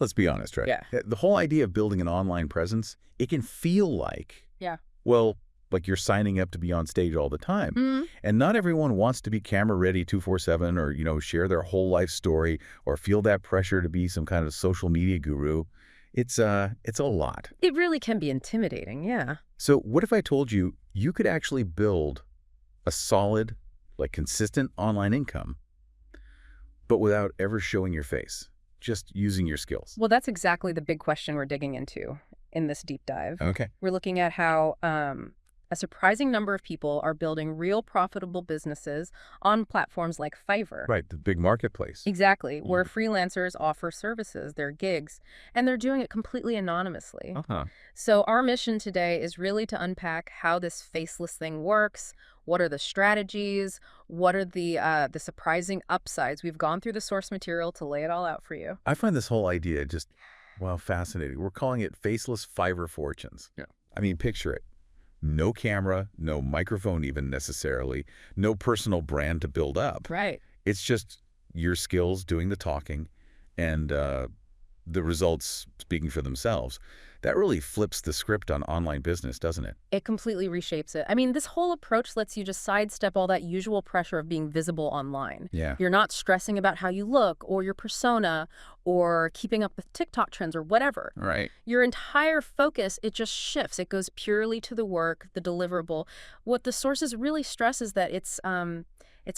Let's be honest, right? Yeah. The whole idea of building an online presence, it can feel like, Yeah. well, like you're signing up to be on stage all the time. Mm. And not everyone wants to be camera ready 24/7 or, share their whole life story or feel that pressure to be some kind of social media guru. It's a lot. It really can be intimidating, yeah. So what if I told you you could actually build a solid, like consistent online income, but without ever showing your face, just using your skills? Well, that's exactly the big question we're digging into in this deep dive. Okay. We're looking at how a surprising number of people are building real profitable businesses on platforms like Fiverr. Right, the big marketplace. Exactly, where freelancers offer services, their gigs, and they're doing it completely anonymously. Uh-huh. So our mission today is really to unpack how this faceless thing works. What are the strategies? What are the surprising upsides? We've gone through the source material to lay it all out for you. I find this whole idea just, wow, fascinating. We're calling it faceless Fiverr fortunes. Yeah. I mean, picture it. No camera, no microphone even necessarily, no personal brand to build up. Right. It's just your skills doing the talking and the results speaking for themselves. That really flips the script on online business, doesn't it? It completely reshapes it. I mean, this whole approach lets you just sidestep all that usual pressure of being visible online. Yeah. You're not stressing about how you look or your persona or keeping up with TikTok trends or whatever. Right. Your entire focus, it just shifts. It goes purely to the work, the deliverable. What the sources really stress is that it's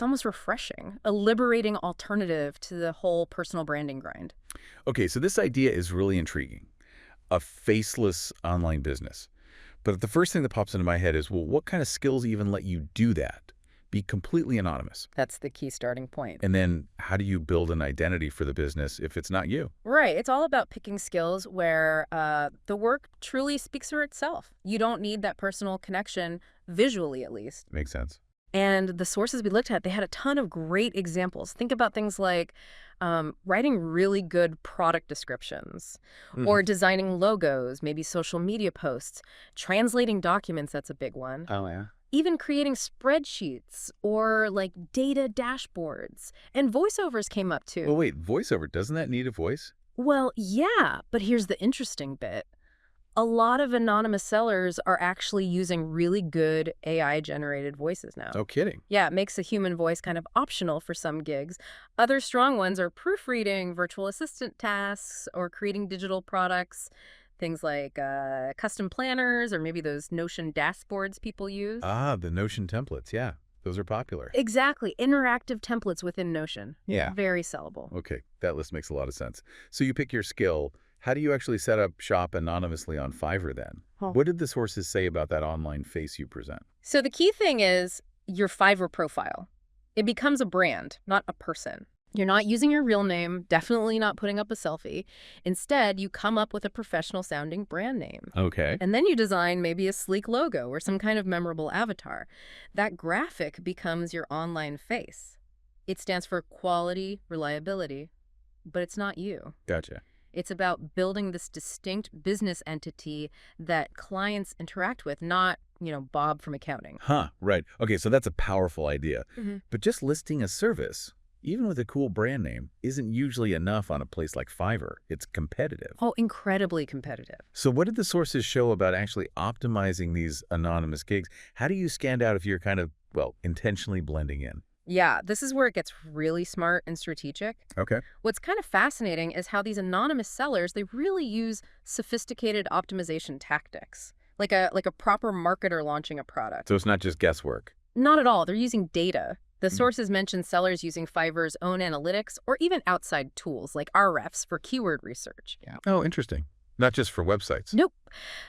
almost refreshing, a liberating alternative to the whole personal branding grind. Okay, so this idea is really intriguing. A faceless online business. But the first thing that pops into my head is, well, what kind of skills even let you do that? Be completely anonymous. That's the key starting point. And then how do you build an identity for the business if it's not you? Right. It's all about picking skills where the work truly speaks for itself. You don't need that personal connection, visually at least. Makes sense. And the sources we looked at, they had a ton of great examples. Think about things like writing really good product descriptions or designing logos, maybe social media posts, translating documents, that's a big one. Oh, yeah. Even creating spreadsheets or like data dashboards. And voiceovers came up too. Well, wait, voiceover, doesn't that need a voice? Well, yeah, but here's the interesting bit. A lot of anonymous sellers are actually using really good AI-generated voices now. No kidding. Yeah, it makes a human voice kind of optional for some gigs. Other strong ones are proofreading, virtual assistant tasks, or creating digital products, things like custom planners or maybe those Notion dashboards people use. Ah, the Notion templates, yeah. Those are popular. Exactly. Interactive templates within Notion. Yeah. Very sellable. Okay, that list makes a lot of sense. So you pick your skill. How do you actually set up shop anonymously on Fiverr then? What did the sources say about that online face you present? So the key thing is your Fiverr profile. It becomes a brand, not a person. You're not using your real name, definitely not putting up a selfie. Instead, you come up with a professional-sounding brand name. Okay. And then you design maybe a sleek logo or some kind of memorable avatar. That graphic becomes your online face. It stands for quality, reliability, but it's not you. Gotcha. It's about building this distinct business entity that clients interact with, not, Bob from accounting. Huh, right. Okay, so that's a powerful idea. But just listing a service, even with a cool brand name, isn't usually enough on a place like Fiverr. It's competitive. Oh, incredibly competitive. So what did the sources show about actually optimizing these anonymous gigs? How do you stand out if you're kind of, intentionally blending in? Yeah, this is where it gets really smart and strategic. Okay. What's kind of fascinating is how these anonymous sellers, they really use sophisticated optimization tactics, like a proper marketer launching a product. So it's not just guesswork. Not at all. They're using data. The sources mention sellers using Fiverr's own analytics or even outside tools like Ahrefs for keyword research. Yeah. Oh, interesting. Not just for websites. Nope.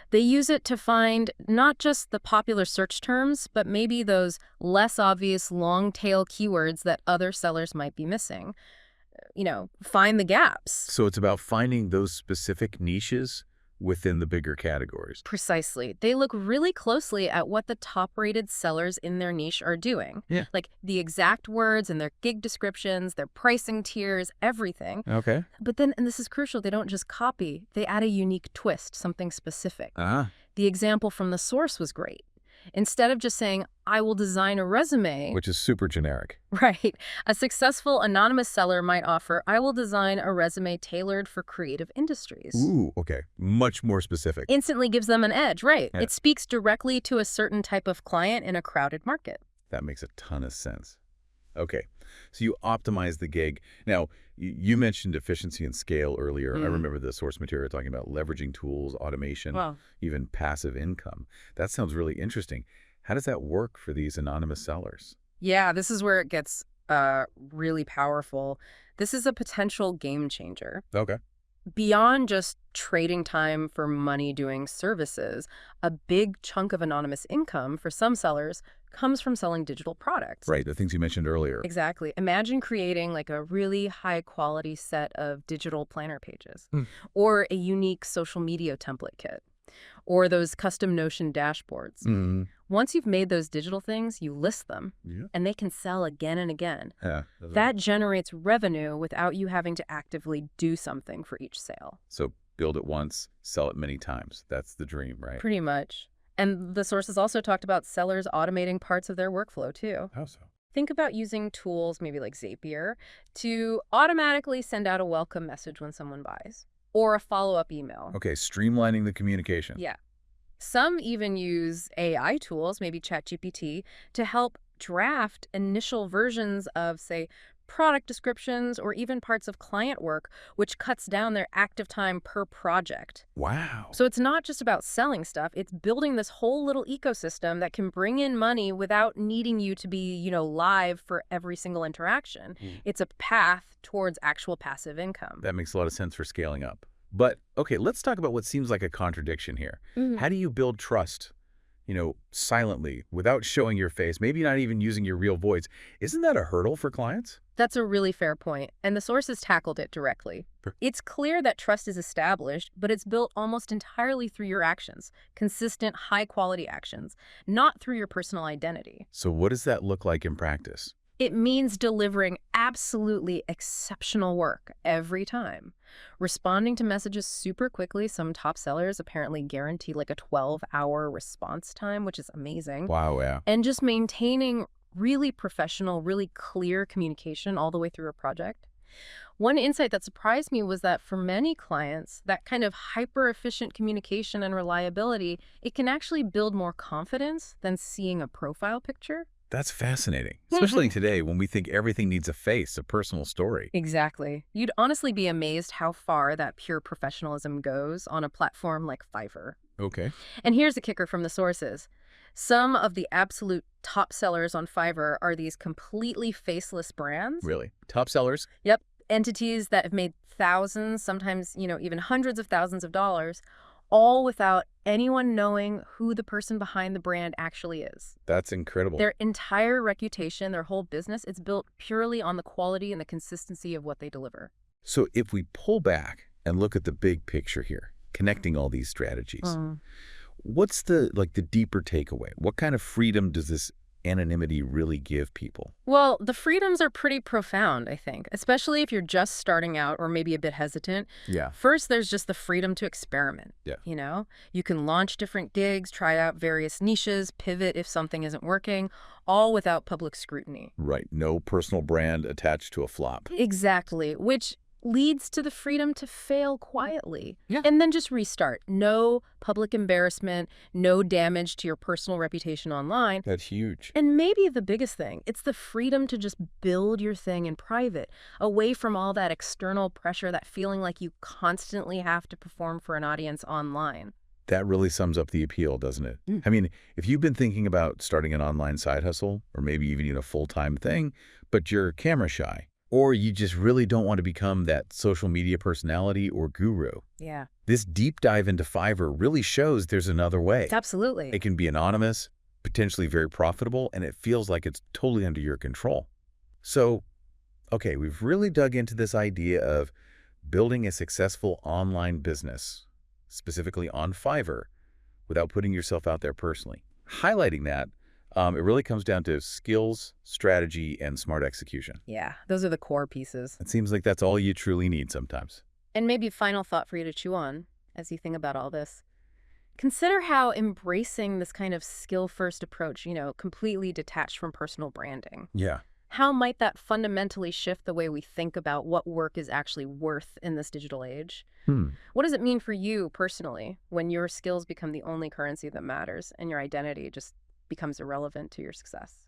They use it to find not just the popular search terms, but maybe those less obvious long-tail keywords that other sellers might be missing. Find the gaps. So it's about finding those specific niches within the bigger categories. Precisely. They look really closely at what the top-rated sellers in their niche are doing. Yeah. Like the exact words and their gig descriptions, their pricing tiers, everything. Okay. But then, and this is crucial, they don't just copy. They add a unique twist, something specific. Ah. The example from the source was great. Instead of just saying, I will design a resume, Which is super generic. right, a successful anonymous seller might offer, I will design a resume tailored for creative industries. Ooh, okay. Much more specific. Instantly gives them an edge, right? Yeah. It speaks directly to a certain type of client in a crowded market. That makes a ton of sense. Okay, so you optimize the gig. Now, you mentioned efficiency and scale earlier. I remember the source material talking about leveraging tools, automation, Wow. even passive income. That sounds really interesting. How does that work for these anonymous sellers? Yeah, this is where it gets really powerful. This is a potential game changer. Okay. Beyond just trading time for money doing services, a big chunk of anonymous income for some sellers comes from selling digital products. Right, the things you mentioned earlier. Exactly. Imagine creating like a really high quality set of digital planner pages or a unique social media template kit or those custom Notion dashboards. Mm-hmm. Once you've made those digital things, you list them Yeah. and they can sell again and again. Yeah. That generates revenue without you having to actively do something for each sale. So build it once, sell it many times. That's the dream, right? Pretty much. And the sources also talked about sellers automating parts of their workflow too. How so? Think about using tools, maybe like Zapier, to automatically send out a welcome message when someone buys or a follow-up email. Okay, streamlining the communication. Yeah. Some even use AI tools, maybe ChatGPT, to help draft initial versions of, say, product descriptions or even parts of client work, which cuts down their active time per project. Wow. So it's not just about selling stuff, it's building this whole little ecosystem that can bring in money without needing you to be, live for every single interaction. It's a path towards actual passive income. That makes a lot of sense for scaling up. But, okay, let's talk about what seems like a contradiction here. How do you build trust, silently, without showing your face, maybe not even using your real voice? Isn't that a hurdle for clients? That's a really fair point, and the sources tackled it directly. Sure. It's clear that trust is established, but it's built almost entirely through your actions, consistent, high-quality actions, not through your personal identity. So what does that look like in practice? It means delivering absolutely exceptional work every time. Responding to messages super quickly. Some top sellers apparently guarantee like a 12-hour response time, which is amazing. Wow, yeah. And just maintaining really professional, really clear communication all the way through a project. One insight that surprised me was that for many clients, that kind of hyper-efficient communication and reliability, it can actually build more confidence than seeing a profile picture. That's fascinating, especially today when we think everything needs a face, a personal story. Exactly. You'd honestly be amazed how far that pure professionalism goes on a platform like Fiverr. Okay. And here's a kicker from the sources. Some of the absolute top sellers on Fiverr are these completely faceless brands. Really? Top sellers? Yep. Entities that have made thousands, sometimes, even hundreds of thousands of dollars, all without anyone knowing who the person behind the brand actually is. That's incredible. Their entire reputation, their whole business, it's built purely on the quality and the consistency of what they deliver. So if we pull back and look at the big picture here, connecting all these strategies, what's the deeper takeaway? What kind of freedom does this anonymity really give people? Well, the freedoms are pretty profound, I think, especially if you're just starting out or maybe a bit hesitant. Yeah. First, there's just the freedom to experiment. Yeah. You can launch different gigs, try out various niches, pivot if something isn't working, all without public scrutiny. Right. No personal brand attached to a flop. Exactly, which leads to the freedom to fail quietly. Yeah. And then just restart. No public embarrassment, no damage to your personal reputation online. That's huge. And maybe the biggest thing, it's the freedom to just build your thing in private, away from all that external pressure, that feeling like you constantly have to perform for an audience online. That really sums up the appeal, doesn't it? I mean, if you've been thinking about starting an online side hustle, or maybe even a full-time thing, but you're camera shy, or you just really don't want to become that social media personality or guru, Yeah. this deep dive into Fiverr really shows there's another way. Absolutely. It can be anonymous, potentially very profitable, and it feels like it's totally under your control. So, okay, we've really dug into this idea of building a successful online business, specifically on Fiverr, without putting yourself out there personally. Highlighting that, it really comes down to skills, strategy, and smart execution. Yeah, those are the core pieces. It seems like that's all you truly need sometimes. And maybe a final thought for you to chew on as you think about all this. Consider how embracing this kind of skill-first approach, completely detached from personal branding. Yeah. How might that fundamentally shift the way we think about what work is actually worth in this digital age? Hmm. What does it mean for you personally when your skills become the only currency that matters and your identity just becomes irrelevant to your success?